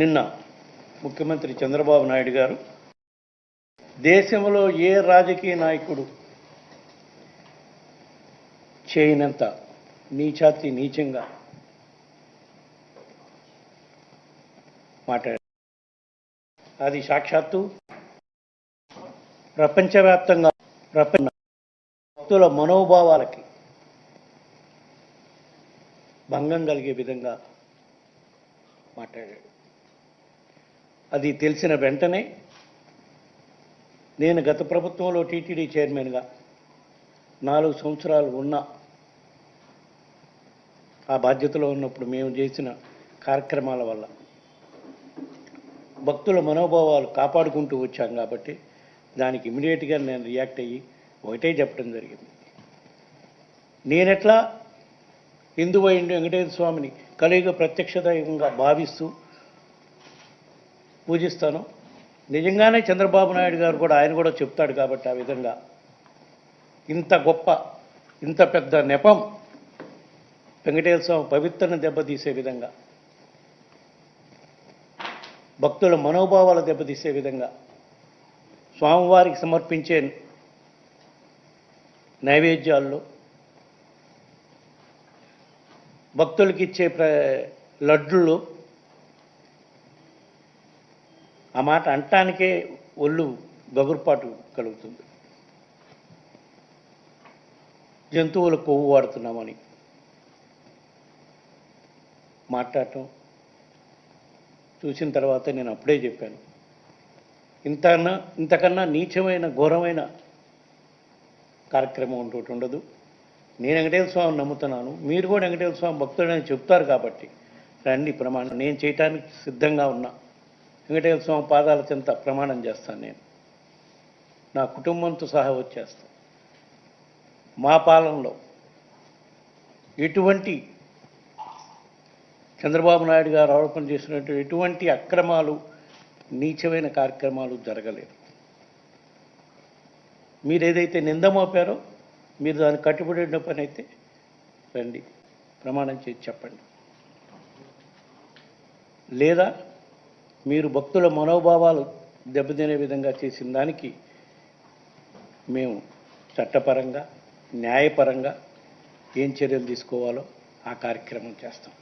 నిన్న ముఖ్యమంత్రి చంద్రబాబు నాయుడు గారు దేశంలో ఏ రాజకీయ నాయకుడు చేయనంత నీచాతి నీచంగా మాట్లాడారు. అది సాక్షాత్తు ప్రపంచవ్యాప్తంగా భక్తుల మనోభావాలకి భంగం కలిగే విధంగా మాట్లాడాడు. అది తెలిసిన వెంటనే నేను గత ప్రభుత్వంలో టీటీడీ చైర్మన్గా 4 సంవత్సరాలు ఉన్న ఆ బాధ్యతలో ఉన్నప్పుడు మేము చేసిన కార్యక్రమాల వల్ల భక్తుల మనోభావాలు కాపాడుకుంటూ వచ్చాం కాబట్టి దానికి ఇమీడియట్గా నేను రియాక్ట్ అయ్యి ఒకటే చెప్పడం జరిగింది. నేనెట్లా హిందువైండు వెంకటేశ్వర స్వామిని కలియుగ ప్రత్యక్ష దైవంగా భావిస్తూ పూజిస్తాను. నిజంగానే చంద్రబాబు నాయుడు గారు కూడా ఆయన కూడా చెప్తాడు కాబట్టి ఆ విధంగా ఇంత గొప్ప ఇంత పెద్ద నెపం వెంకటేశ్వర స్వామి పవిత్రను దెబ్బతీసే విధంగా భక్తుల మనోభావాలు దెబ్బతీసే విధంగా స్వామివారికి సమర్పించే నైవేద్యాల్లో భక్తులకి ఇచ్చే లడ్డుల్లో ఆ మాట అంటానికే ఒళ్ళు గగురుపాటు కలుగుతుంది. జంతువుల కొవ్వు వాడుతున్నామని మాట్లాడటం చూసిన తర్వాత నేను అప్పుడే చెప్పాను, ఇంతకన్నా నీచమైన ఘోరమైన కార్యక్రమం ఉంటూ ఉండదు. నేను వెంకటేశ్వర స్వామిని నమ్ముతున్నాను, మీరు కూడా వెంకటేశ్వర స్వామి భక్తుడని చెప్తారు కాబట్టి రండి ప్రమాణం నేను చేయటానికి సిద్ధంగా ఉన్నా. వెంకటేశ్వర స్వామి పాదాల చెంత ప్రమాణం చేస్తాను. నేను నా కుటుంబంతో సహా వచ్చేస్తాను. మా పాలనలో ఎటువంటి చంద్రబాబు నాయుడు గారు ఆరోపణ చేసినట్టు ఎటువంటి అక్రమాలు నీచమైన కార్యక్రమాలు జరగలేదు. మీరు ఏదైతే నింద మోపారో మీరు దానికి కట్టుబడిన పని అయితే రండి ప్రమాణం చేసి చెప్పండి. లేదా మీరు భక్తుల మనోభావాలు దెబ్బతినే విధంగా చేసిన దానికి మేము చట్టపరంగా న్యాయపరంగా ఏం చర్యలు తీసుకోవాలో ఆ కార్యక్రమం చేస్తాం.